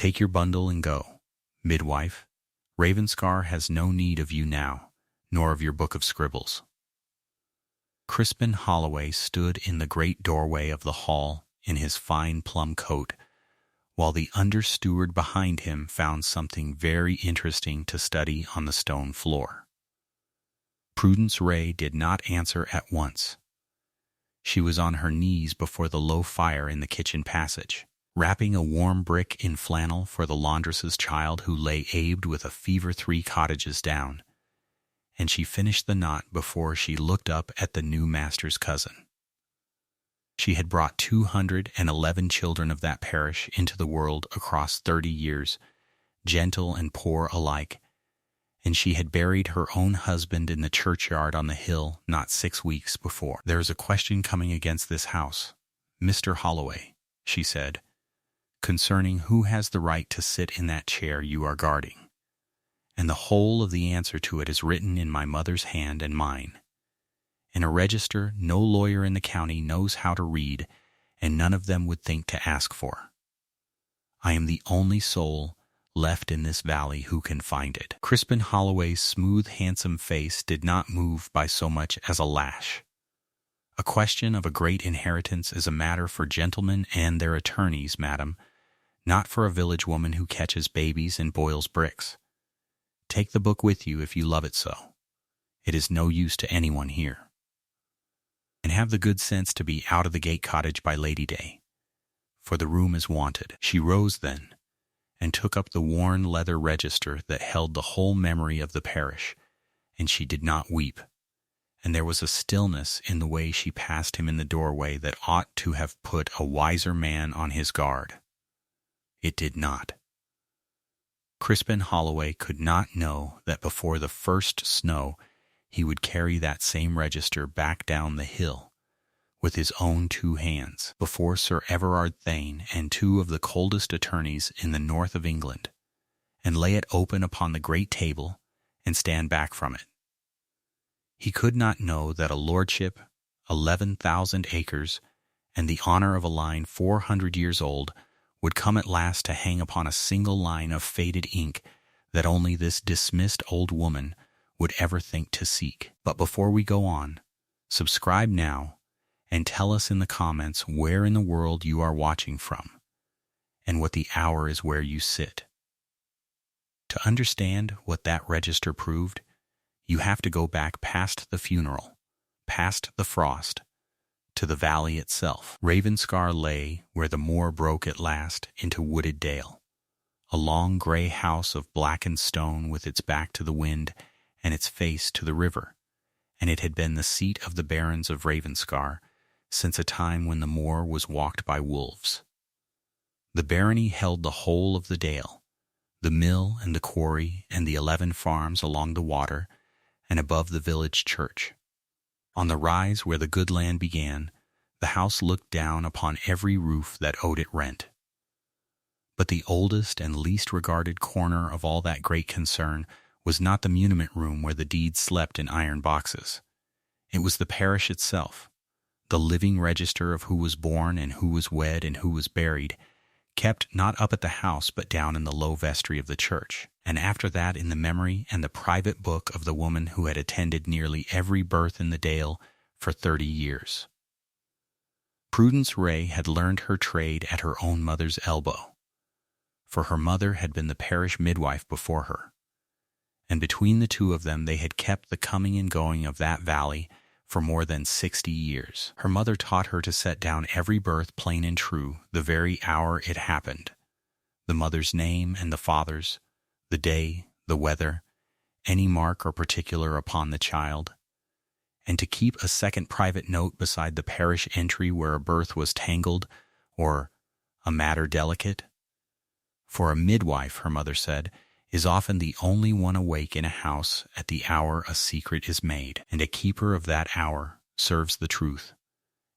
Take your bundle and go. Midwife, Ravenscar has no need of you now, nor of your book of scribbles. Crispin Holloway stood in the great doorway of the hall in his fine plum coat, while the under-steward behind him found something very interesting to study on the stone floor. Prudence Ray did not answer at once. She was on her knees before the low fire in the kitchen passage, wrapping a warm brick in flannel for the laundress's child who lay abed with a fever 3 cottages down, and she finished the knot before she looked up at the new master's cousin. She had brought 211 children of that parish into the world across 30 years, gentle and poor alike, and she had buried her own husband in the churchyard on the hill not 6 weeks before. "There is a question coming against this house, Mr. Holloway," she said, "concerning who has the right to sit in that chair you are guarding, and the whole of the answer to it is written in my mother's hand and mine. In a register no lawyer in the county knows how to read, and none of them would think to ask for. I am the only soul left in this valley who can find it." Crispin Holloway's smooth, handsome face did not move by so much as a lash. "A question of a great inheritance is a matter for gentlemen and their attorneys, madam, not for a village woman who catches babies and boils bricks. Take the book with you if you love it so. It is no use to anyone here. And have the good sense to be out of the gate cottage by Lady Day, for the room is wanted." She rose then, and took up the worn leather register that held the whole memory of the parish, and she did not weep, and there was a stillness in the way she passed him in the doorway that ought to have put a wiser man on his guard. It did not. Crispin Holloway could not know that before the first snow he would carry that same register back down the hill with his own 2 hands before Sir Everard Thane and 2 of the coldest attorneys in the north of England, and lay it open upon the great table and stand back from it. He could not know that a lordship, 11,000 acres, and the honor of a line 400 years old would come at last to hang upon a single line of faded ink that only this dismissed old woman would ever think to seek. But before we go on, subscribe now and tell us in the comments where in the world you are watching from and what the hour is where you sit. To understand what that register proved, you have to go back past the funeral, past the frost, to the valley itself. Ravenscar lay where the moor broke at last into wooded dale, a long gray house of blackened stone with its back to the wind and its face to the river, and it had been the seat of the barons of Ravenscar since a time when the moor was walked by wolves. The barony held the whole of the dale, the mill and the quarry and the 11 farms along the water and above the village church. On the rise where the good land began, the house looked down upon every roof that owed it rent. But the oldest and least regarded corner of all that great concern was not the muniment room where the deeds slept in iron boxes. It was the parish itself, the living register of who was born and who was wed and who was buried, kept not up at the house but down in the low vestry of the church, and after that in the memory and the private book of the woman who had attended nearly every birth in the dale for 30 years. Prudence Ray had learned her trade at her own mother's elbow, for her mother had been the parish midwife before her, and between the 2 of them they had kept the coming and going of that valley for more than 60 years. Her mother taught her to set down every birth plain and true the very hour it happened, the mother's name and the father's, the day, the weather, any mark or particular upon the child, and to keep a second private note beside the parish entry where a birth was tangled or a matter delicate. For a midwife, her mother said, is often the only one awake in a house at the hour a secret is made, and a keeper of that hour serves the truth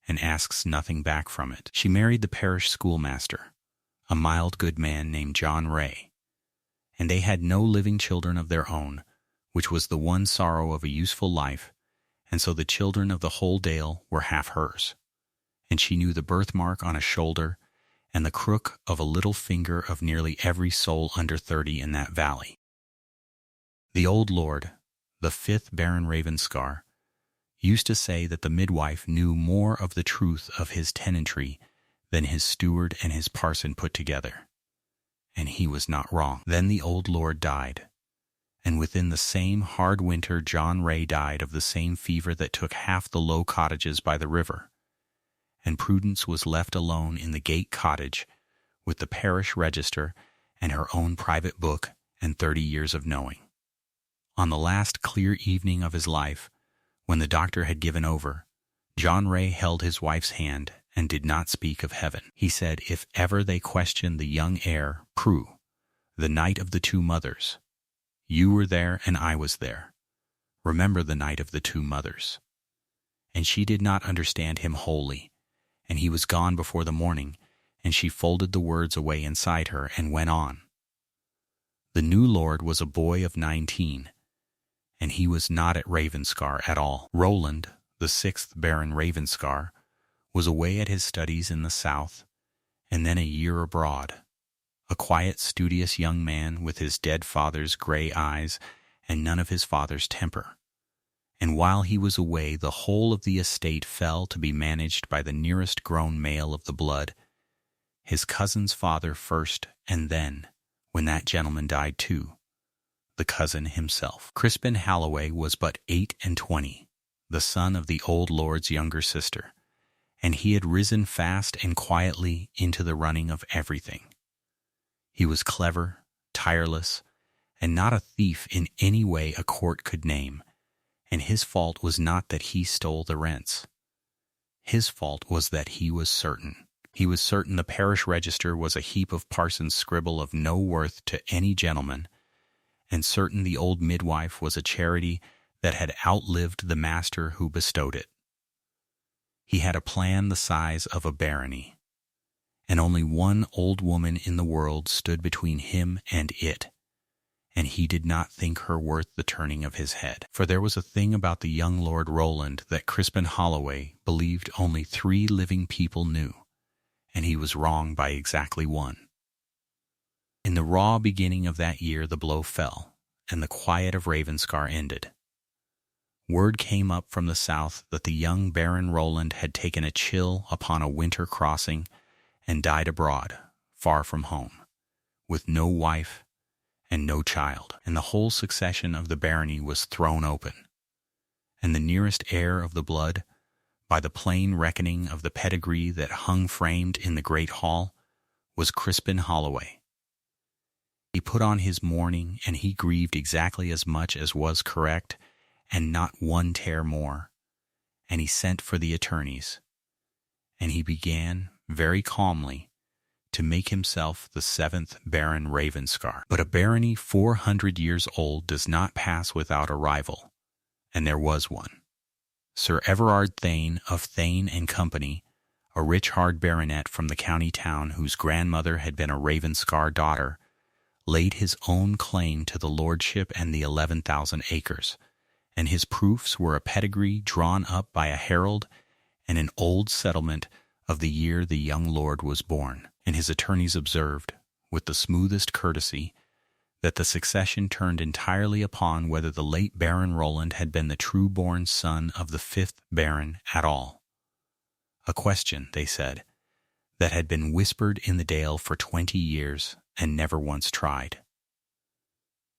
and asks nothing back from it. She married the parish schoolmaster, a mild good man named John Ray, and they had no living children of their own, which was the one sorrow of a useful life, and so the children of the whole dale were half hers, and she knew the birthmark on a shoulder and the crook of a little finger of nearly every soul under 30 in that valley. The old lord, the 5th Baron Ravenscar, used to say that the midwife knew more of the truth of his tenantry than his steward and his parson put together. And he was not wrong. Then the old lord died, and within the same hard winter John Ray died of the same fever that took half the low cottages by the river, and Prudence was left alone in the gate cottage with the parish register and her own private book and 30 years of knowing. On the last clear evening of his life, when the doctor had given over, John Ray held his wife's hand and did not speak of heaven. He said, if ever they questioned the young heir, Prue, the night of the 2 mothers, you were there and I was there. Remember the night of the 2 mothers. And she did not understand him wholly, and he was gone before the morning, and she folded the words away inside her and went on. The new lord was a boy of 19, and he was not at Ravenscar at all. Roland, the 6th Baron Ravenscar, was away at his studies in the south, and then a year abroad, a quiet, studious young man with his dead father's gray eyes and none of his father's temper. And while he was away, the whole of the estate fell to be managed by the nearest grown male of the blood, his cousin's father first, and then, when that gentleman died too, the cousin himself. Crispin Halloway was but 28, the son of the old lord's younger sister, and he had risen fast and quietly into the running of everything. He was clever, tireless, and not a thief in any way a court could name, and his fault was not that he stole the rents. His fault was that he was certain. He was certain the parish register was a heap of parson's scribble of no worth to any gentleman, and certain the old midwife was a charity that had outlived the master who bestowed it. He had a plan the size of a barony, and only one old woman in the world stood between him and it, and he did not think her worth the turning of his head. For there was a thing about the young Lord Roland that Crispin Holloway believed only 3 living people knew, and he was wrong by exactly 1. In the raw beginning of that year the blow fell, and the quiet of Ravenscar ended. Word came up from the south that the young Baron Roland had taken a chill upon a winter crossing and died abroad, far from home, with no wife and no child, and the whole succession of the barony was thrown open, and the nearest heir of the blood, by the plain reckoning of the pedigree that hung framed in the great hall, was Crispin Holloway. He put on his mourning, and he grieved exactly as much as was correct, and not 1 tear more, and he sent for the attorneys, and he began, very calmly, to make himself the 7th Baron Ravenscar. But a barony 400 years old does not pass without a rival, and there was one. Sir Everard Thane of Thane and Company, a rich hard baronet from the county town whose grandmother had been a Ravenscar daughter, laid his own claim to the lordship and the 11,000 acres, and his proofs were a pedigree drawn up by a herald and an old settlement of the year the young lord was born. And his attorneys observed, with the smoothest courtesy, that the succession turned entirely upon whether the late Baron Roland had been the true-born son of the 5th Baron at all. A question, they said, that had been whispered in the dale for 20 years and never once tried.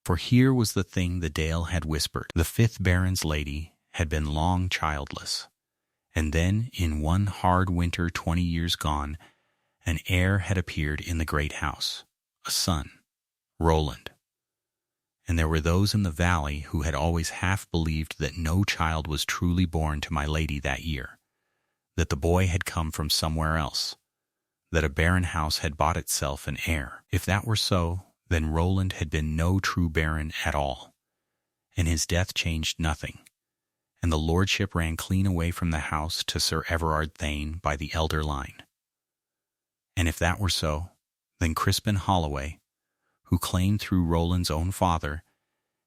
For here was the thing the dale had whispered. The 5th Baron's lady had been long childless, and then, in one hard winter 20 years gone, an heir had appeared in the great house, a son, Roland. And there were those in the valley who had always half believed that no child was truly born to my lady that year, that the boy had come from somewhere else, that a barren house had bought itself an heir. If that were so, then Roland had been no true baron at all, and his death changed nothing, and the lordship ran clean away from the house to Sir Everard Thane by the elder line. And if that were so, then Crispin Holloway, who claimed through Roland's own father,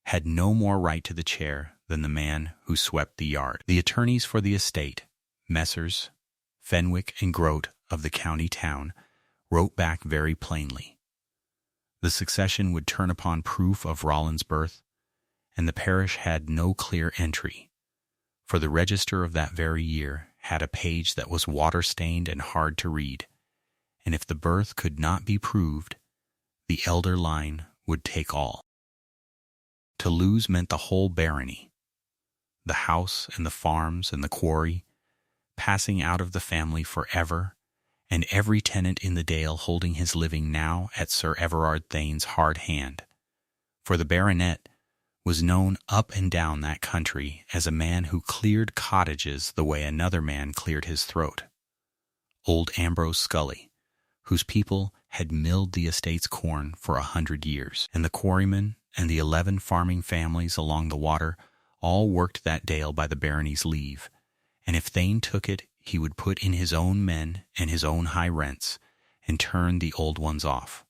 had no more right to the chair than the man who swept the yard. The attorneys for the estate, Messrs. Fenwick and Grote of the county town, wrote back very plainly. The succession would turn upon proof of Roland's birth, and the parish had no clear entry, for the register of that very year had a page that was water-stained and hard to read, and if the birth could not be proved, the elder line would take all. To lose meant the whole barony, the house and the farms and the quarry, passing out of the family forever, and every tenant in the dale holding his living now at Sir Everard Thane's hard hand. For the baronet was known up and down that country as a man who cleared cottages the way another man cleared his throat. Old Ambrose Scully, whose people had milled the estate's corn for 100 years, and the quarrymen and the 11 farming families along the water all worked that dale by the barony's leave, and if Thane took it, he would put in his own men and his own high rents, and turn the old ones off.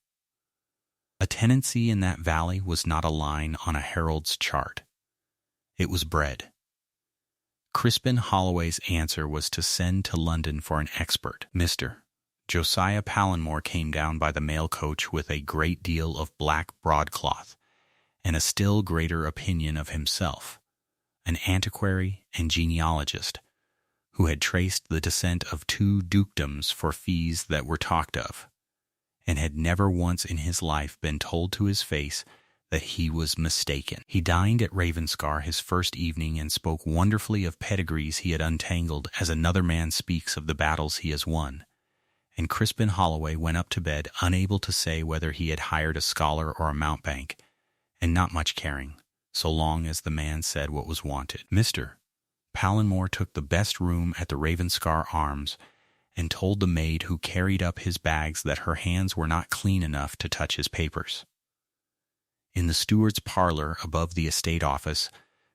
A tenancy in that valley was not a line on a herald's chart. It was bred. Crispin Holloway's answer was to send to London for an expert. Mr. Josiah Pallenmore came down by the mail coach with a great deal of black broadcloth, and a still greater opinion of himself, an antiquary and genealogist, who had traced the descent of 2 dukedoms for fees that were talked of, and had never once in his life been told to his face that he was mistaken. He dined at Ravenscar his first evening and spoke wonderfully of pedigrees he had untangled as another man speaks of the battles he has won, and Crispin Holloway went up to bed unable to say whether he had hired a scholar or a mountebank, and not much caring, so long as the man said what was wanted. Mr. Pallenmore took the best room at the Ravenscar Arms and told the maid who carried up his bags that her hands were not clean enough to touch his papers. In the steward's parlor above the estate office,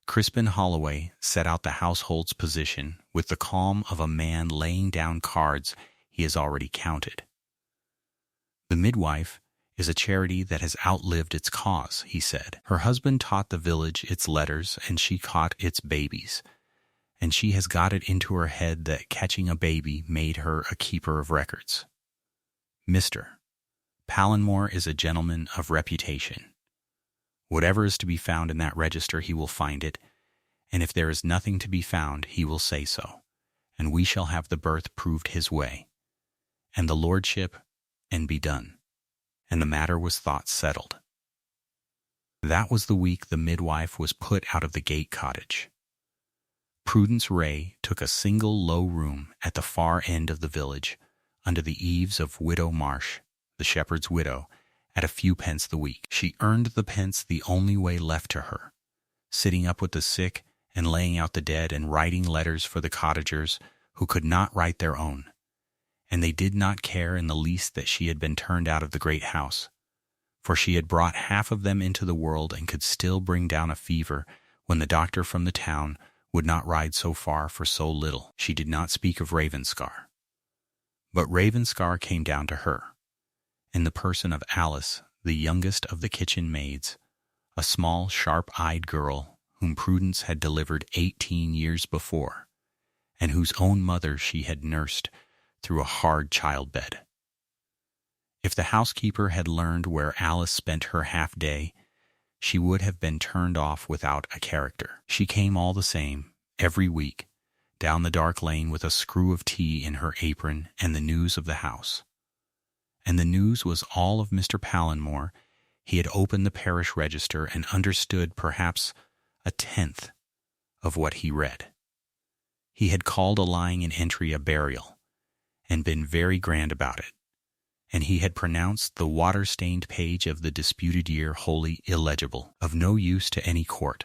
Crispin Holloway set out the household's position with the calm of a man laying down cards he has already counted. The Midwife is a charity that has outlived its cause, he said. Her husband taught the village its letters, and she caught its babies, and she has got it into her head that catching a baby made her a keeper of records. Mr. Pallenmore is a gentleman of reputation. Whatever is to be found in that register, he will find it, and if there is nothing to be found, he will say so, and we shall have the birth proved his way, and the lordship, and be done. And the matter was thought settled. That was the week the midwife was put out of the gate cottage. Prudence Ray took a single low room at the far end of the village, under the eaves of Widow Marsh, the shepherd's widow, at a few pence the week. She earned the pence the only way left to her, sitting up with the sick and laying out the dead and writing letters for the cottagers who could not write their own, and they did not care in the least that she had been turned out of the great house, for she had brought half of them into the world and could still bring down a fever when the doctor from the town would not ride so far for so little. She did not speak of Ravenscar, but Ravenscar came down to her, in the person of Alice, the youngest of the kitchen maids, a small, sharp-eyed girl whom Prudence had delivered 18 years before, and whose own mother she had nursed through a hard childbed. If the housekeeper had learned where Alice spent her half-day, she would have been turned off without a character. She came all the same, every week, down the dark lane with a screw of tea in her apron and the news of the house. And the news was all of Mr. Pallenmore. He had opened the parish register and understood perhaps 1/10 of what he read. He had called a lying in entry a burial, and been very grand about it, and he had pronounced the water-stained page of the disputed year wholly illegible, of no use to any court,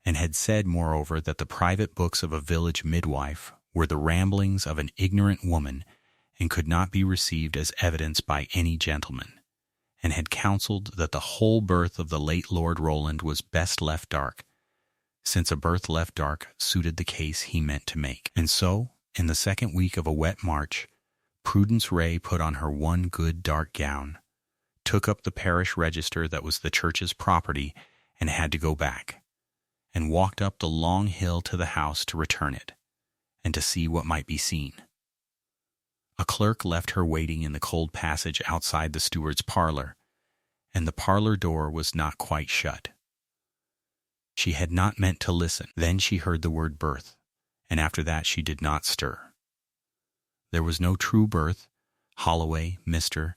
and had said, moreover, that the private books of a village midwife were the ramblings of an ignorant woman and could not be received as evidence by any gentleman, and had counselled that the whole birth of the late Lord Roland was best left dark, since a birth left dark suited the case he meant to make. And so, in the second week of a wet March, Prudence Ray put on her one good dark gown, took up the parish register that was the church's property and had to go back, and walked up the long hill to the house to return it, and to see what might be seen. A clerk left her waiting in the cold passage outside the steward's parlor, and the parlor door was not quite shut. She had not meant to listen. Then she heard the word birth, and after that she did not stir. There was no true birth. Holloway, Mr.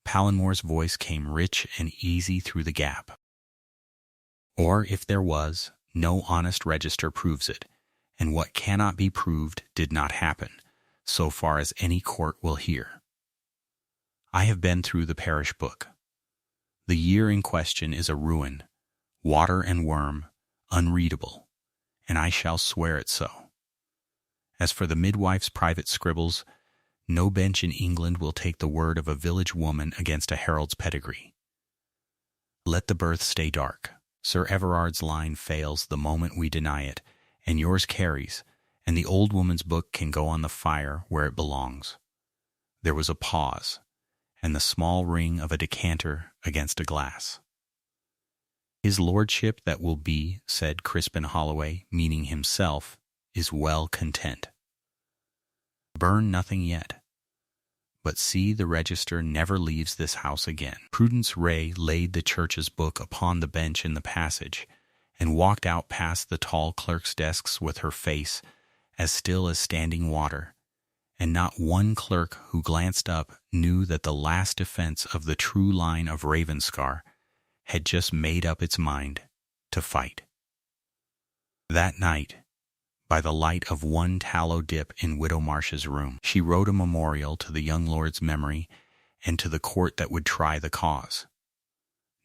Palinmore's voice came rich and easy through the gap. Or if there was, no honest register proves it, and what cannot be proved did not happen, so far as any court will hear. I have been through the parish book. The year in question is a ruin, water and worm, unreadable, and I shall swear it so. As for the midwife's private scribbles, no bench in England will take the word of a village woman against a herald's pedigree. Let the birth stay dark. Sir Everard's line fails the moment we deny it, and yours carries, and the old woman's book can go on the fire where it belongs. There was a pause, and the small ring of a decanter against a glass. His lordship that will be, said Crispin Holloway, meaning himself, is well content. Burn nothing yet, but see the register never leaves this house again. Prudence Ray laid the church's book upon the bench in the passage, and walked out past the tall clerks' desks with her face as still as standing water, and not one clerk who glanced up knew that the last defense of the true line of Ravenscar had just made up its mind to fight. That night, by the light of one tallow dip in Widow Marsh's room, she wrote a memorial to the young lord's memory and to the court that would try the cause.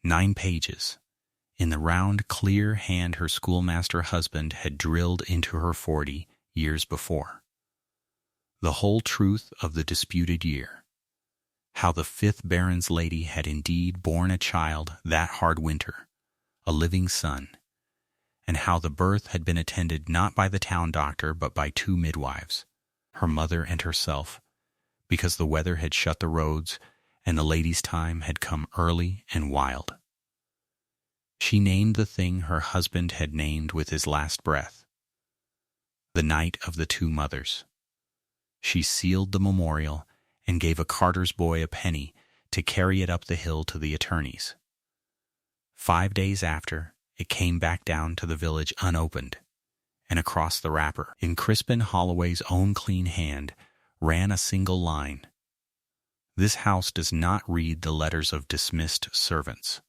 9 pages, in the round, clear hand her schoolmaster husband had drilled into her 40 years before. The whole truth of the disputed year, how the 5th Baron's lady had indeed borne a child that hard winter, a living son, and how the birth had been attended not by the town doctor but by 2 midwives, her mother and herself, because the weather had shut the roads and the lady's time had come early and wild. She named the thing her husband had named with his last breath, the night of the 2 mothers. She sealed the memorial and gave a carter's boy a penny to carry it up the hill to the attorneys. 5 days after, it came back down to the village unopened, and across the wrapper, in Crispin Holloway's own clean hand, ran a single line. This house does not read the letters of dismissed servants.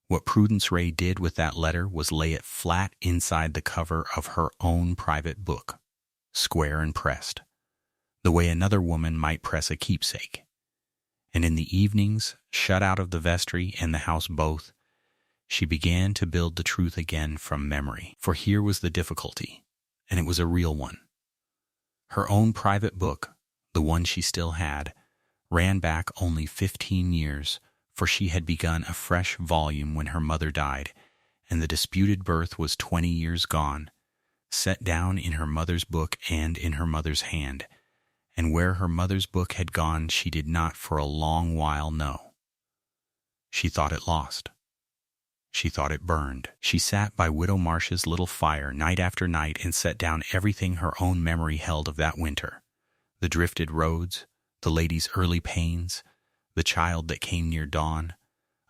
What Prudence Ray did with that letter was lay it flat inside the cover of her own private book, square and pressed, the way another woman might press a keepsake. And in the evenings, shut out of the vestry and the house both, she began to build the truth again from memory. For here was the difficulty, and it was a real one. Her own private book, the one she still had, ran back only 15 years, for she had begun a fresh volume when her mother died, and the disputed birth was 20 years gone, set down in her mother's book and in her mother's hand, and where her mother's book had gone she did not for a long while know. She thought it lost. She thought it burned. She sat by Widow Marsh's little fire night after night and set down everything her own memory held of that winter, the drifted roads, the lady's early pains, the child that came near dawn,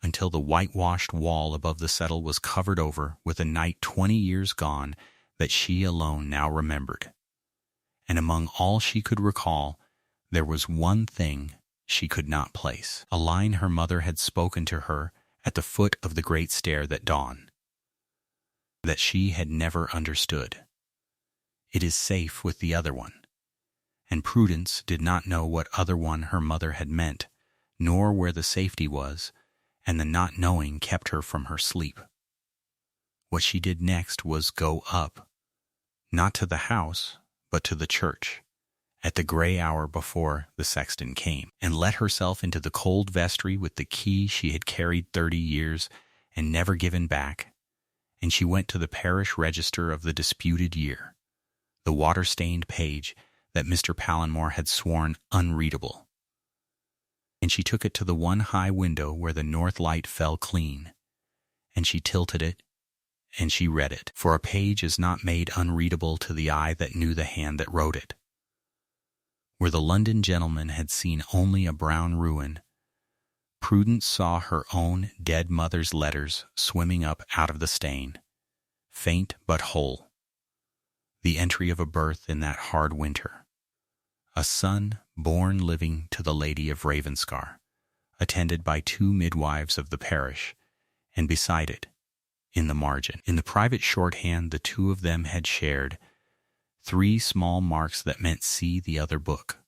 until the whitewashed wall above the settle was covered over with a night 20 years gone that she alone now remembered. And among all she could recall, there was one thing she could not place, a line her mother had spoken to her at the foot of the great stair that dawn, that she had never understood. It is safe with the other one. And Prudence did not know what other one her mother had meant, nor where the safety was, and the not knowing kept her from her sleep. What she did next was go up, not to the house, but to the church, at the gray hour before the sexton came, and let herself into the cold vestry with the key she had carried 30 years and never given back, and she went to the parish register of the disputed year, the water-stained page that Mr. Palinmore had sworn unreadable, and she took it to the one high window where the north light fell clean, and she tilted it, and she read it, for a page is not made unreadable to the eye that knew the hand that wrote it. Where the London gentleman had seen only a brown ruin, Prudence saw her own dead mother's letters swimming up out of the stain, faint but whole. The entry of a birth in that hard winter. A son born living to the Lady of Ravenscar, attended by 2 midwives of the parish, and beside it, in the margin, in the private shorthand the 2 of them had shared, 3 small marks that meant see the other book.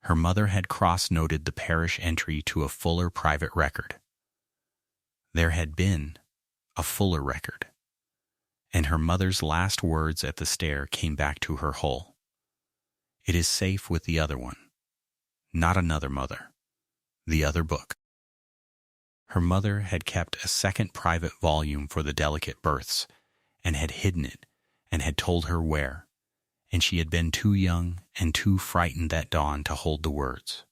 Her mother had cross-noted the parish entry to a fuller private record. There had been a fuller record, and her mother's last words at the stair came back to her whole. It is safe with the other one, not another mother, the other book. Her mother had kept a second private volume for the delicate births, and had hidden it, and had told her where, and she had been too young and too frightened that dawn to hold the words.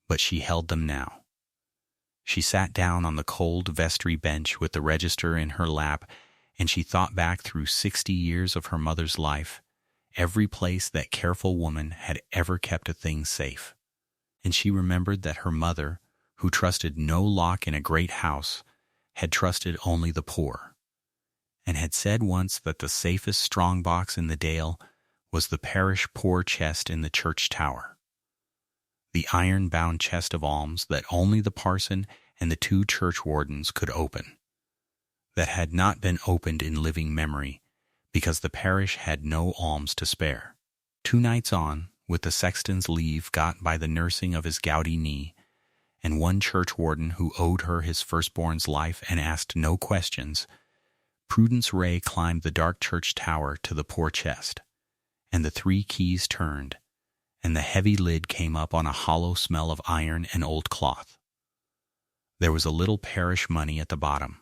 But she held them now. She sat down on the cold vestry bench with the register in her lap, and she thought back through 60 years of her mother's life, every place that careful woman had ever kept a thing safe. And she remembered that her mother, who trusted no lock in a great house, had trusted only the poor, and had said once that the safest strong-box in the dale was the parish poor chest in the church tower, the iron-bound chest of alms that only the parson and the 2 churchwardens could open, that had not been opened in living memory because the parish had no alms to spare. 2 nights on, with the sexton's leave got by the nursing of his gouty knee, and one churchwarden who owed her his firstborn's life and asked no questions, Prudence Ray climbed the dark church tower to the poor chest, and the 3 keys turned, and the heavy lid came up on a hollow smell of iron and old cloth. There was a little parish money at the bottom,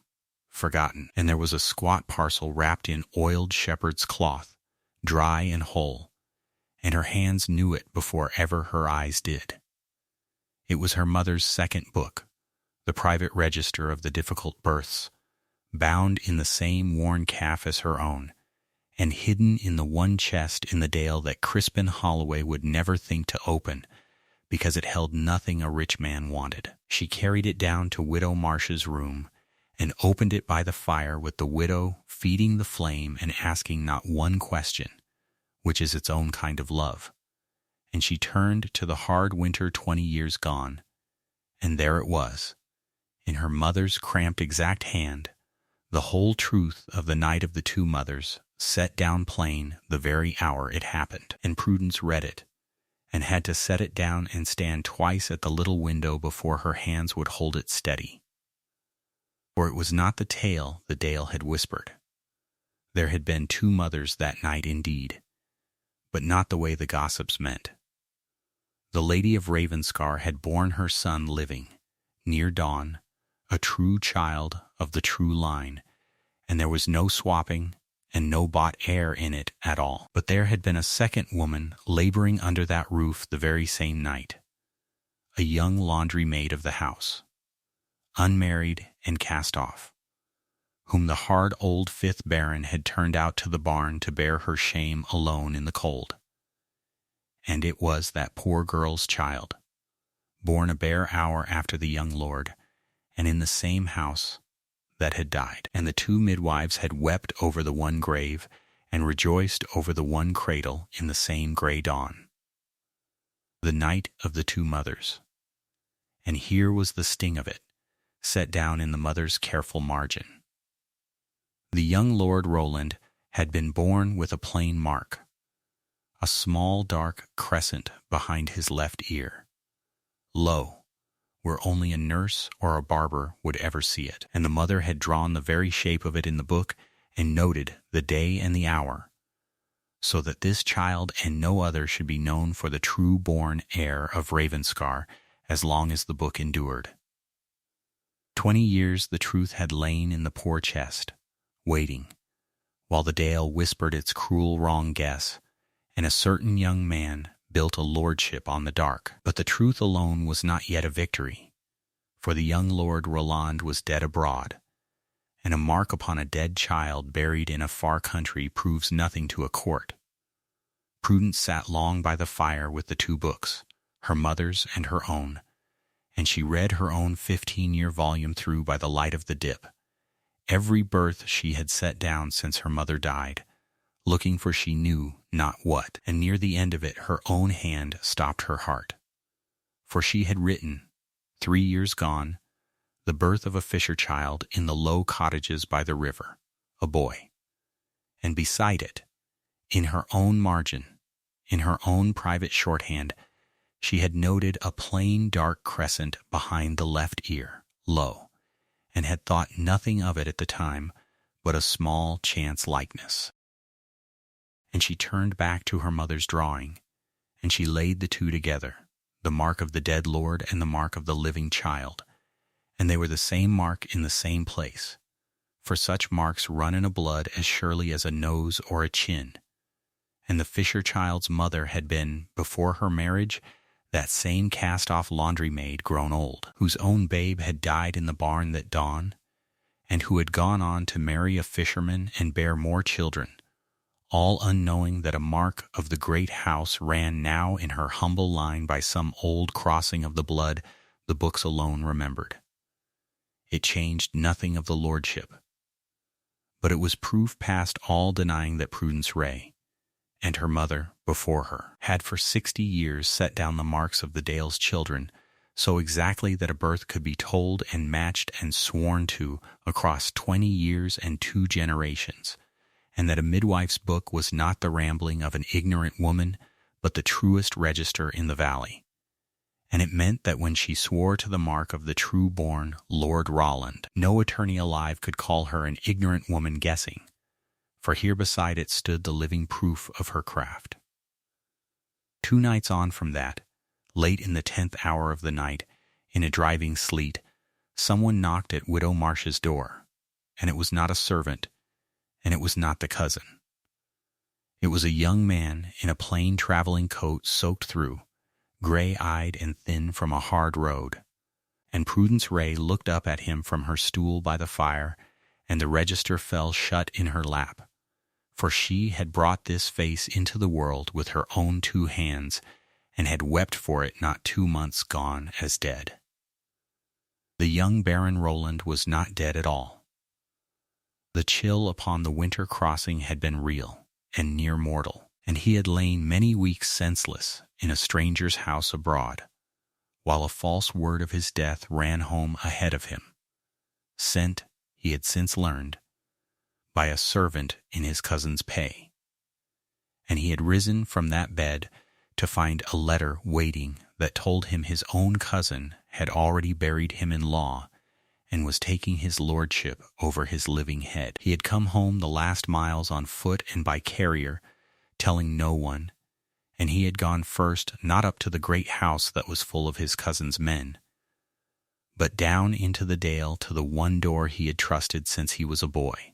forgotten, and there was a squat parcel wrapped in oiled shepherd's cloth, dry and whole, and her hands knew it before ever her eyes did. It was her mother's second book, the private register of the difficult births, bound in the same worn calf as her own, and hidden in the one chest in the dale that Crispin Holloway would never think to open, because it held nothing a rich man wanted. She carried it down to Widow Marsh's room, and opened it by the fire with the widow feeding the flame and asking not one question, which is its own kind of love. And she turned to the hard winter 20 years gone, and there it was, in her mother's cramped exact hand, the whole truth of the night of the 2 mothers, set down plain the very hour it happened. And Prudence read it, and had to set it down and stand twice at the little window before her hands would hold it steady. For it was not the tale the dale had whispered. There had been 2 mothers that night indeed, but not the way the gossips meant. The Lady of Ravenscar had borne her son living, near dawn, a true child of the true line, and there was no swapping and no bought heir in it at all. But there had been a second woman laboring under that roof the very same night, a young laundry maid of the house, unmarried and cast off, whom the hard old 5th Baron had turned out to the barn to bear her shame alone in the cold. And it was that poor girl's child, born a bare hour after the young lord, and in the same house, that had died. And the 2 midwives had wept over the one grave, and rejoiced over the one cradle in the same grey dawn. The night of the 2 mothers. And here was the sting of it, set down in the mother's careful margin. The young Lord Roland had been born with a plain mark, a small dark crescent behind his left ear, low, where only a nurse or a barber would ever see it, and the mother had drawn the very shape of it in the book and noted the day and the hour, so that this child and no other should be known for the true-born heir of Ravenscar as long as the book endured. 20 years the truth had lain in the poor chest, waiting, while the dale whispered its cruel wrong guess, and a certain young man built a lordship on the dark. But the truth alone was not yet a victory, for the young Lord Roland was dead abroad, and a mark upon a dead child buried in a far country proves nothing to a court. Prudence sat long by the fire with the two books, her mother's and her own, and she read her own 15-year volume through by the light of the dip. Every birth she had set down since her mother died, looking for she knew not what, and near the end of it her own hand stopped her heart. For she had written, 3 years gone, the birth of a fisher child in the low cottages by the river, a boy. And beside it, in her own margin, in her own private shorthand, she had noted a plain dark crescent behind the left ear, low, and had thought nothing of it at the time but a small chance likeness. And she turned back to her mother's drawing, and she laid the two together, the mark of the dead Lord and the mark of the living child, and they were the same mark in the same place, for such marks run in a blood as surely as a nose or a chin. And the fisher child's mother had been, before her marriage, that same cast-off laundry maid grown old, whose own babe had died in the barn that dawn, and who had gone on to marry a fisherman and bear more children, all unknowing that a mark of the great house ran now in her humble line by some old crossing of the blood the books alone remembered. It changed nothing of the lordship, but it was proof past all denying that Prudence Ray, and her mother before her, had for 60 years set down the marks of the Dale's children so exactly that a birth could be told and matched and sworn to across 20 years and 2 generations, and that a midwife's book was not the rambling of an ignorant woman, but the truest register in the valley. And it meant that when she swore to the mark of the true-born Lord Roland, no attorney alive could call her an ignorant woman guessing, for here beside it stood the living proof of her craft. 2 nights on from that, late in the 10th hour of the night, in a driving sleet, someone knocked at Widow Marsh's door, and it was not a servant, and it was not the cousin. It was a young man in a plain traveling coat soaked through, gray-eyed and thin from a hard road, and Prudence Ray looked up at him from her stool by the fire, and the register fell shut in her lap, for she had brought this face into the world with her own 2 hands, and had wept for it not 2 months gone as dead. The young Baron Roland was not dead at all. The chill upon the winter crossing had been real and near mortal, and he had lain many weeks senseless in a stranger's house abroad, while a false word of his death ran home ahead of him, sent, he had since learned, by a servant in his cousin's pay. And he had risen from that bed to find a letter waiting that told him his own cousin had already buried him in law and was taking his lordship over his living head. He had come home the last miles on foot and by carrier, telling no one, and he had gone first not up to the great house that was full of his cousin's men, but down into the dale to the one door he had trusted since he was a boy,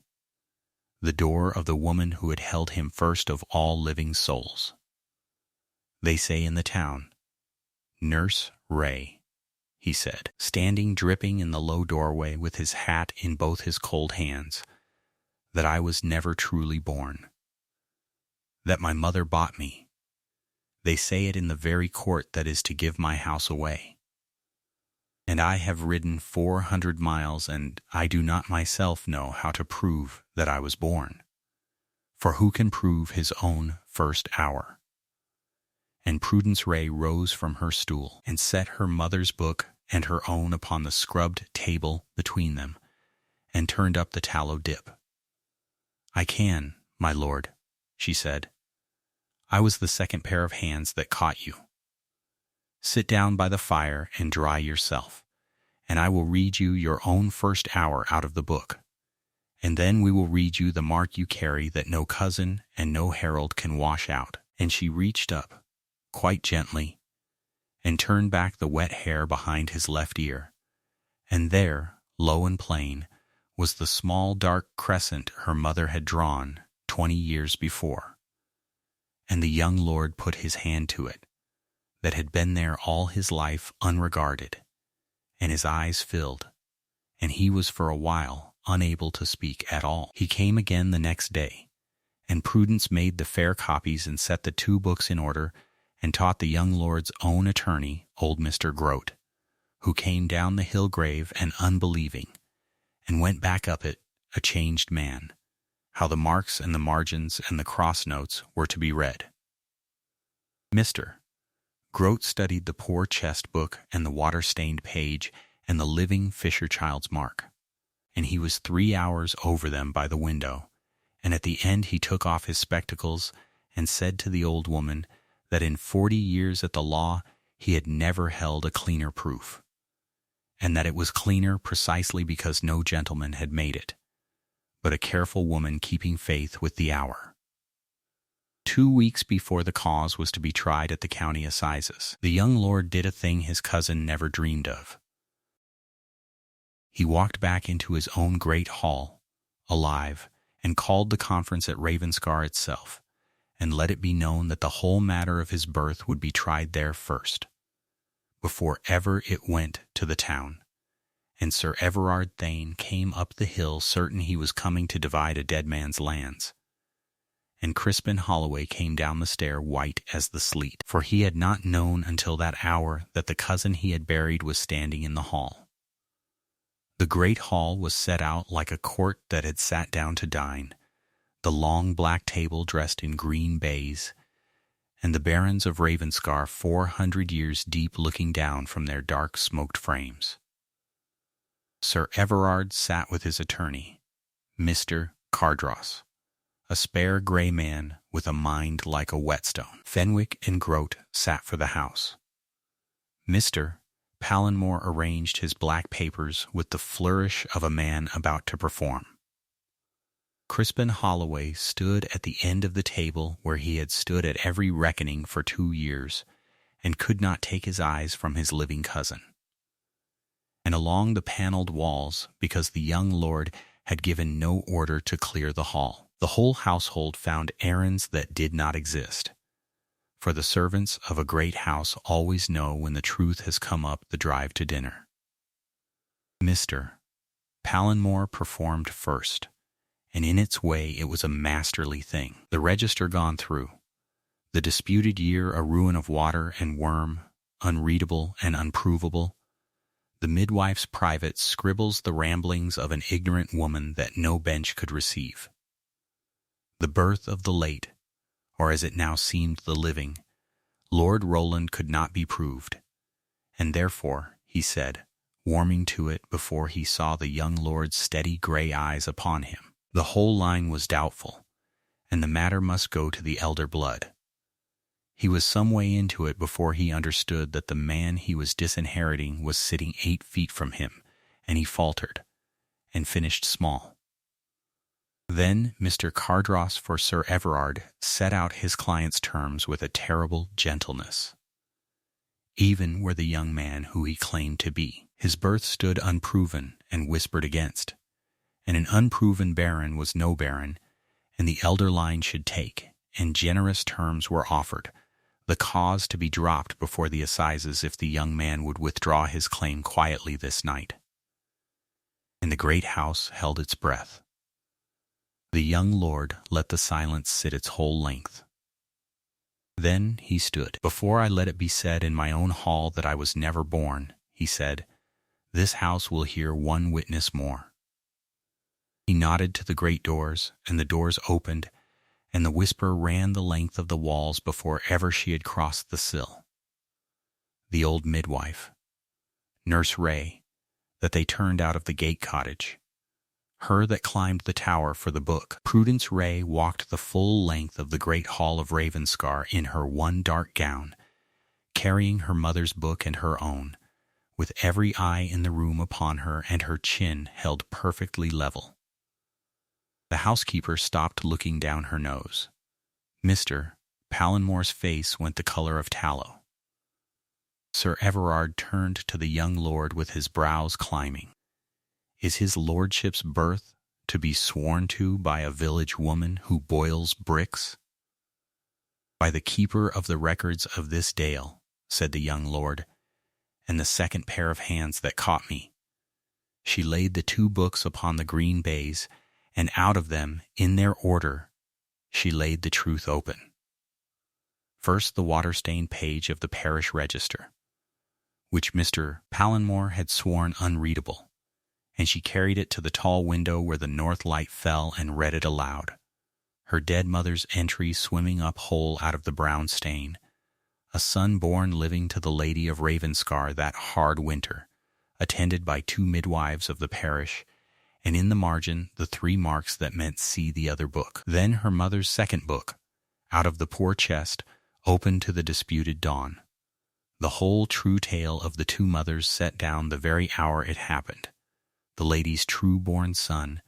the door of the woman who had held him first of all living souls. They say in the town, "Nurse Ray," he said, standing dripping in the low doorway with his hat in both his cold hands, "that I was never truly born, that my mother bought me. They say it in the very court that is to give my house away. And I have ridden 400 miles, and I do not myself know how to prove that I was born. For who can prove his own first hour?" And Prudence Ray rose from her stool and set her mother's book and her own upon the scrubbed table between them, and turned up the tallow dip. "I can, my lord," she said. "I was the second pair of hands that caught you. Sit down by the fire and dry yourself, and I will read you your own first hour out of the book, and then we will read you the mark you carry that no cousin and no herald can wash out." And she reached up, quite gently, and turned back the wet hair behind his left ear, and there, low and plain, was the small dark crescent her mother had drawn 20 years before. And the young lord put his hand to it, that had been there all his life unregarded, and his eyes filled, and he was for a while unable to speak at all. He came again the next day, And Prudence made the fair copies and set the 2 books in order, and taught the young lord's own attorney, old Mr. Grote, who came down the hill grave and unbelieving, and went back up it a changed man, how the marks and the margins and the cross notes were to be read. Mr. Grote studied the poor chest book and the water-stained page and the living fisher child's mark, and he was 3 hours over them by the window, and at the end he took off his spectacles and said to the old woman that in 40 years at the law he had never held a cleaner proof, and that it was cleaner precisely because no gentleman had made it, but a careful woman keeping faith with the hour. 2 weeks before the cause was to be tried at the county assizes, the young lord did a thing his cousin never dreamed of. He walked back into his own great hall, alive, and called the conference at Ravenscar itself, and let it be known that the whole matter of his birth would be tried there first, before ever it went to the town. And Sir Everard Thane came up the hill certain he was coming to divide a dead man's lands. And Crispin Holloway came down the stair white as the sleet, for he had not known until that hour that the cousin he had buried was standing in the hall. The great hall was set out like a court that had sat down to dine, the long black table dressed in green baize, and the barons of Ravenscar 400 years deep looking down from their dark smoked frames. Sir Everard sat with his attorney, Mr. Cardross, a spare grey man with a mind like a whetstone. Fenwick and Grote sat for the house. Mr. Palinmore arranged his black papers with the flourish of a man about to perform. Crispin Holloway stood at the end of the table where he had stood at every reckoning for 2 years, and could not take his eyes from his living cousin. And along the panelled walls, because the young lord had given no order to clear the hall, the whole household found errands that did not exist. For the servants of a great house always know when the truth has come up the drive to dinner. Mr. Palinmore performed first, and in its way it was a masterly thing. The register gone through, the disputed year a ruin of water and worm, unreadable and unprovable, the midwife's private scribbles the ramblings of an ignorant woman that no bench could receive. The birth of the late, or as it now seemed the living, Lord Roland could not be proved, and therefore, he said, warming to it before he saw the young lord's steady grey eyes upon him, the whole line was doubtful, and the matter must go to the elder blood. He was some way into it before he understood that the man he was disinheriting was sitting 8 feet from him, and he faltered, and finished small. Then Mr. Cardross for Sir Everard set out his client's terms with a terrible gentleness. Even were the young man who he claimed to be. His birth stood unproven and whispered against, and an unproven baron was no baron, and the elder line should take, and generous terms were offered, the cause to be dropped before the assizes if the young man would withdraw his claim quietly this night. And the great house held its breath. The young lord let the silence sit its whole length. Then he stood. "Before I let it be said in my own hall that I was never born," he said, "this house will hear one witness more." He nodded to the great doors, and the doors opened, and the whisper ran the length of the walls before ever she had crossed the sill. The old midwife, Nurse Ray, that they turned out of the gate cottage, her that climbed the tower for the book. Prudence Ray walked the full length of the great hall of Ravenscar in her one dark gown, carrying her mother's book and her own, with every eye in the room upon her and her chin held perfectly level. The housekeeper stopped looking down her nose. Mr. Palinmore's face went the color of tallow. Sir Everard turned to the young lord with his brows climbing. Is his lordship's birth to be sworn to by a village woman who boils bricks? By the keeper of the records of this dale, said the young lord, and the second pair of hands that caught me. She laid the 2 books upon the green baize, and out of them, in their order, she laid the truth open. First, the water-stained page of the parish register, which Mr. Palinmore had sworn unreadable, and she carried it to the tall window where the north light fell and read it aloud. Her dead mother's entry swimming up whole out of the brown stain. A son born living to the Lady of Ravenscar that hard winter, attended by 2 midwives of the parish, and in the margin the 3 marks that meant see the other book. Then her mother's second book, out of the poor chest, open to the disputed dawn. The whole true tale of the 2 mothers set down the very hour it happened, the lady's true-born son,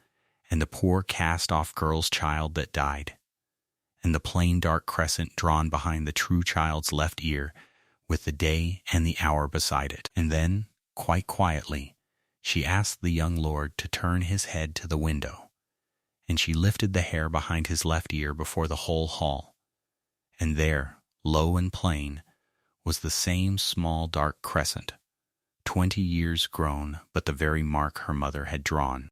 and the poor cast-off girl's child that died, and the plain dark crescent drawn behind the true child's left ear, with the day and the hour beside it. And then, quite quietly, she asked the young lord to turn his head to the window, and she lifted the hair behind his left ear before the whole hall, and there, low and plain, was the same small dark crescent, 20 years grown, but the very mark her mother had drawn.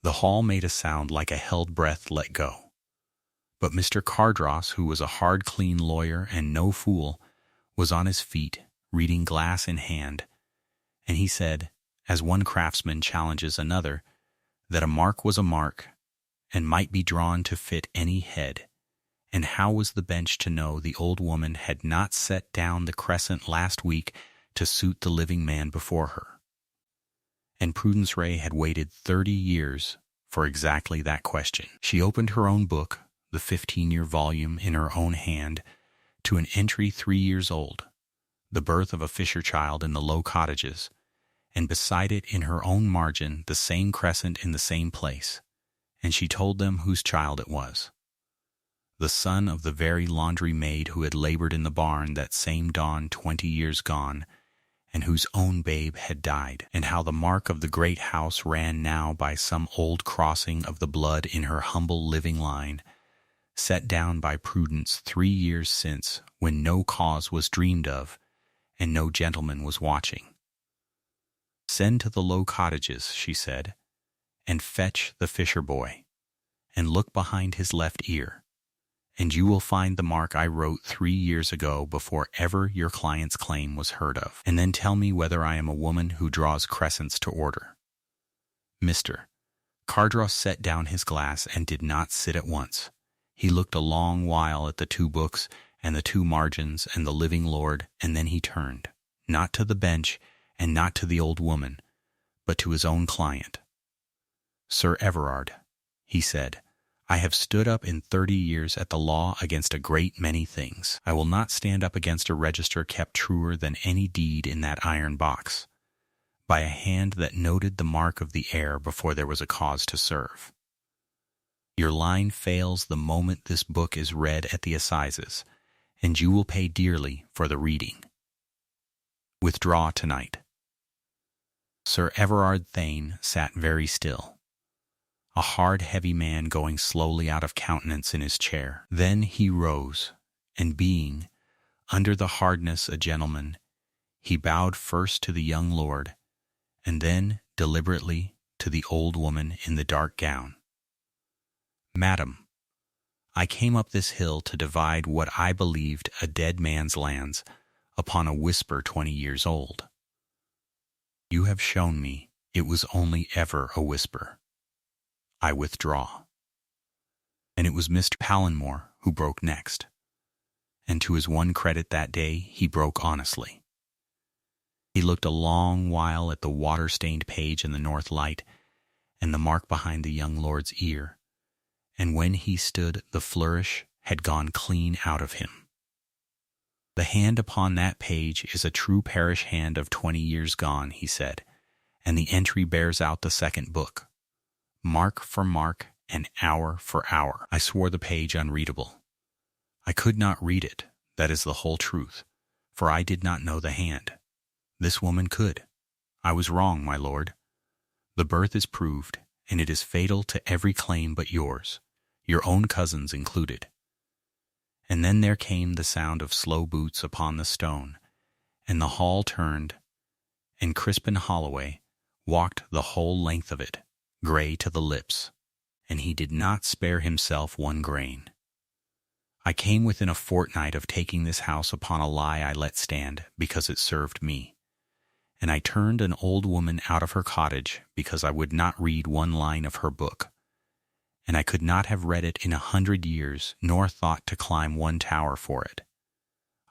The hall made a sound like a held breath let go. But Mr. Cardross, who was a hard, clean lawyer and no fool, was on his feet, reading glass in hand, and he said, as one craftsman challenges another, that a mark was a mark, and might be drawn to fit any head. And how was the bench to know the old woman had not set down the crescent last week to suit the living man before her? And Prudence Ray had waited 30 years for exactly that question. She opened her own book, the 15-year volume in her own hand, to an entry 3 years old, the birth of a fisher child in the Low Cottages, and beside it in her own margin the same crescent in the same place, and she told them whose child it was. The son of the very laundry maid who had labored in the barn that same dawn 20 years gone, and whose own babe had died, and how the mark of the great house ran now by some old crossing of the blood in her humble living line, set down by Prudence 3 years since, when no cause was dreamed of, and no gentleman was watching. Send to the Low Cottages, she said, and fetch the fisher boy, and look behind his left ear, and you will find the mark I wrote 3 years ago before ever your client's claim was heard of. And then tell me whether I am a woman who draws crescents to order. Mr. Cardross set down his glass and did not sit at once. He looked a long while at the 2 books and the 2 margins and the living lord, and then he turned, not to the bench and not to the old woman, but to his own client. Sir Everard, he said, I have stood up in 30 years at the law against a great many things. I will not stand up against a register kept truer than any deed in that iron box, by a hand that noted the mark of the heir before there was a cause to serve. Your line fails the moment this book is read at the assizes, and you will pay dearly for the reading. Withdraw tonight. Sir Everard Thane sat very still, a hard, heavy man going slowly out of countenance in his chair. Then he rose, and being, under the hardness, a gentleman, he bowed first to the young lord, and then deliberately to the old woman in the dark gown. Madam, I came up this hill to divide what I believed a dead man's lands upon a whisper 20 years old. You have shown me it was only ever a whisper. I withdraw. And it was Mr. Palinmore who broke next, and to his one credit that day he broke honestly. He looked a long while at the water-stained page in the north light and the mark behind the young lord's ear, and when he stood the flourish had gone clean out of him. The hand upon that page is a true parish hand of 20 years gone, he said, and the entry bears out the second book. Mark for mark and hour for hour. I swore the page unreadable. I could not read it, that is the whole truth, for I did not know the hand. This woman could. I was wrong, my lord. The birth is proved, and it is fatal to every claim but yours, your own cousin's included. And then there came the sound of slow boots upon the stone, and the hall turned, and Crispin Holloway walked the whole length of it, gray to the lips, and he did not spare himself one grain. I came within a fortnight of taking this house upon a lie I let stand because it served me. And I turned an old woman out of her cottage because I would not read one line of her book. And I could not have read it in 100 years, nor thought to climb one tower for it.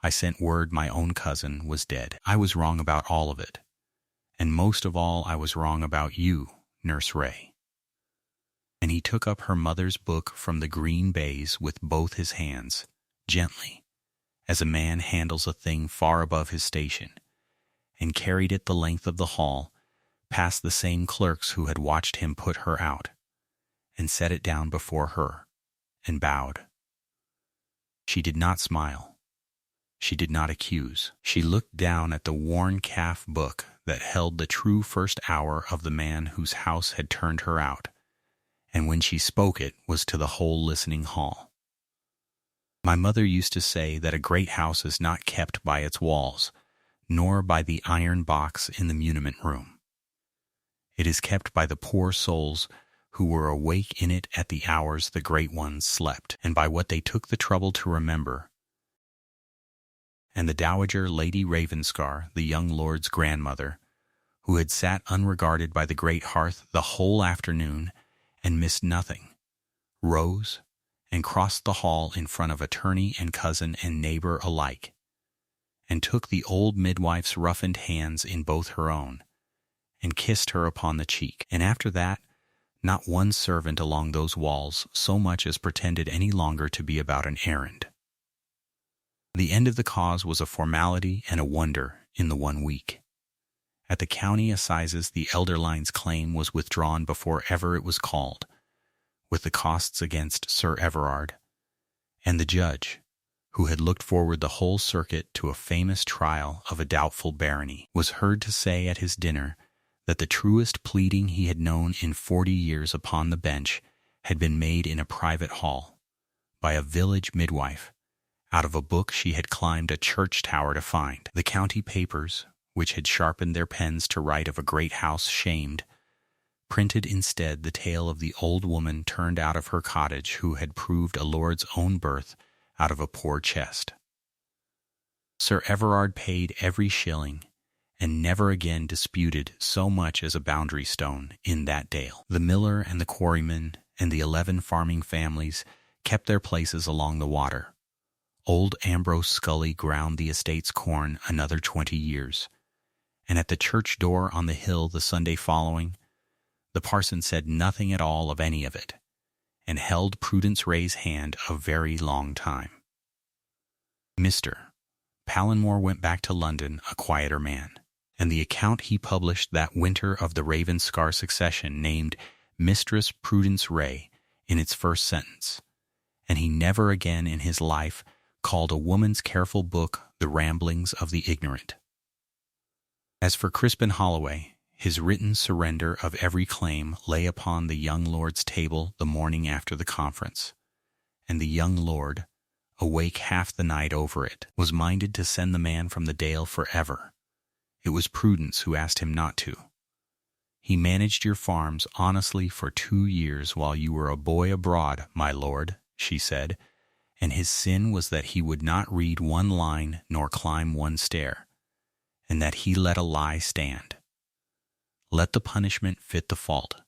I sent word my own cousin was dead. I was wrong about all of it. And most of all, I was wrong about you, Nurse Ray. And he took up her mother's book from the green baize with both his hands, gently, as a man handles a thing far above his station, and carried it the length of the hall, past the same clerks who had watched him put her out, and set it down before her, and bowed. She did not smile. She did not accuse. She looked down at the worn calf book that held the true first hour of the man whose house had turned her out, and when she spoke it was to the whole listening hall. My mother used to say that a great house is not kept by its walls, nor by the iron box in the muniment room. It is kept by the poor souls who were awake in it at the hours the great ones slept, and by what they took the trouble to remember. And the Dowager Lady Ravenscar, the young lord's grandmother, who had sat unregarded by the great hearth the whole afternoon and missed nothing, rose and crossed the hall in front of attorney and cousin and neighbor alike, and took the old midwife's roughened hands in both her own, and kissed her upon the cheek. And after that, not one servant along those walls so much as pretended any longer to be about an errand. The end of the cause was a formality and a wonder in the 1 week. At the county assizes, the Elderline's claim was withdrawn before ever it was called, with the costs against Sir Everard, and the judge, who had looked forward the whole circuit to a famous trial of a doubtful barony, was heard to say at his dinner that the truest pleading he had known in 40 years upon the bench had been made in a private hall, by a village midwife, out of a book she had climbed a church tower to find. The county papers, which had sharpened their pens to write of a great house shamed, printed instead the tale of the old woman turned out of her cottage who had proved a lord's own birth out of a poor chest. Sir Everard paid every shilling, and never again disputed so much as a boundary stone in that dale. The miller and the quarryman and the 11 farming families kept their places along the water. Old Ambrose Scully ground the estate's corn another 20 years, and at the church door on the hill the Sunday following, the parson said nothing at all of any of it, and held Prudence Ray's hand a very long time. Mr. Palinmore went back to London a quieter man, and the account he published that winter of the Ravenscar succession named Mistress Prudence Ray in its first sentence, and he never again in his life called a woman's careful book the ramblings of the ignorant. As for Crispin Holloway, his written surrender of every claim lay upon the young lord's table the morning after the conference, and the young lord, awake half the night over it, was minded to send the man from the Dale forever. It was Prudence who asked him not to. He managed your farms honestly for 2 years while you were a boy abroad, my lord, she said, and his sin was that he would not read one line nor climb one stair, and that he let a lie stand. Let the punishment fit the fault.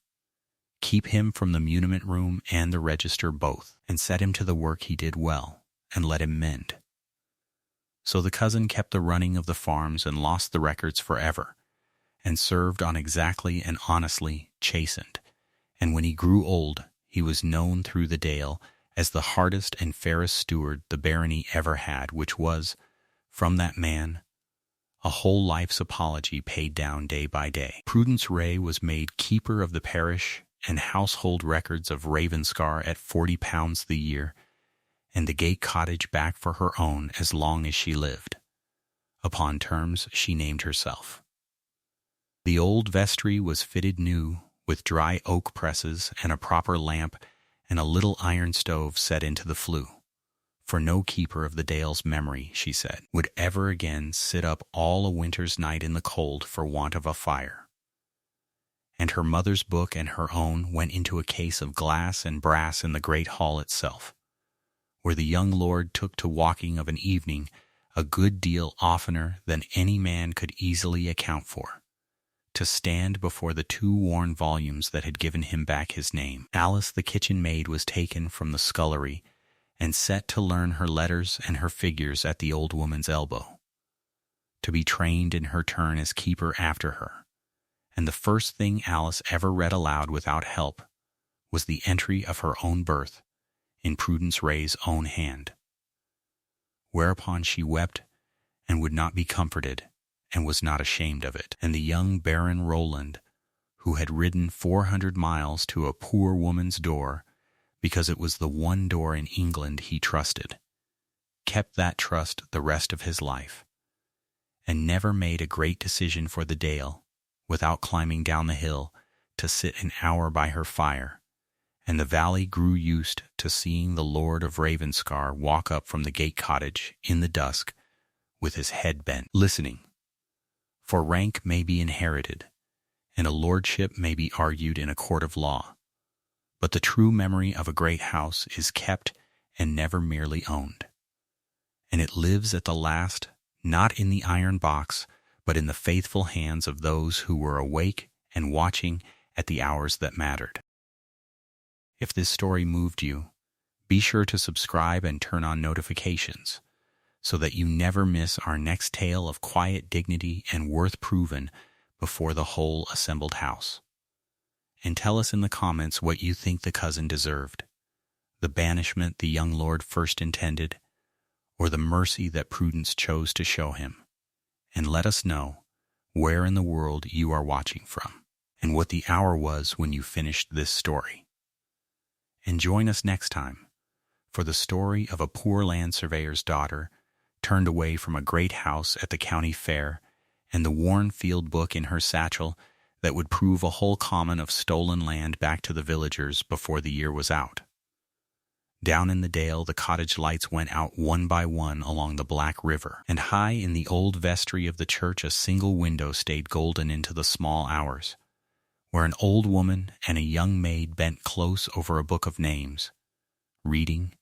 Keep him from the muniment room and the register both, and set him to the work he did well, and let him mend. So the cousin kept the running of the farms and lost the records forever, and served on exactly and honestly chastened, and when he grew old he was known through the Dale as the hardest and fairest steward the barony ever had, which was, from that man, a whole life's apology paid down day by day. Prudence Ray was made keeper of the parish and household records of Ravenscar at £40 the year, and the gate cottage back for her own as long as she lived, upon terms she named herself. The old vestry was fitted new, with dry oak presses and a proper lamp and a little iron stove set into the flue, for no keeper of the Dale's memory, she said, would ever again sit up all a winter's night in the cold for want of a fire. and her mother's book and her own went into a case of glass and brass in the great hall itself, where the young lord took to walking of an evening a good deal oftener than any man could easily account for, to stand before the two worn volumes that had given him back his name. Alice, the kitchen maid, was taken from the scullery and set to learn her letters and her figures at the old woman's elbow, to be trained in her turn as keeper after her. And the first thing Alice ever read aloud without help was the entry of her own birth in Prudence Ray's own hand. Whereupon she wept and would not be comforted, and was not ashamed of it. And the young Baron Roland, who had ridden 400 miles to a poor woman's door, because it was the one door in England he trusted, kept that trust the rest of his life, and never made a great decision for the Dale without climbing down the hill to sit an hour by her fire, and the valley grew used to seeing the Lord of Ravenscar walk up from the gate cottage in the dusk with his head bent, listening. For rank may be inherited, and a lordship may be argued in a court of law, but the true memory of a great house is kept and never merely owned, and it lives at the last not in the iron box, but in the faithful hands of those who were awake and watching at the hours that mattered. If this story moved you, be sure to subscribe and turn on notifications so that you never miss our next tale of quiet dignity and worth proven before the whole assembled house. And tell us in the comments what you think the cousin deserved: the banishment the young lord first intended, or the mercy that Prudence chose to show him. And let us know where in the world you are watching from, and what the hour was when you finished this story. And join us next time for the story of a poor land surveyor's daughter turned away from a great house at the county fair, and the worn field book in her satchel that would prove a whole common of stolen land back to the villagers before the year was out. Down in the dale the cottage lights went out one by one along the Black River, and high in the old vestry of the church a single window stayed golden into the small hours, where an old woman and a young maid bent close over a book of names, reading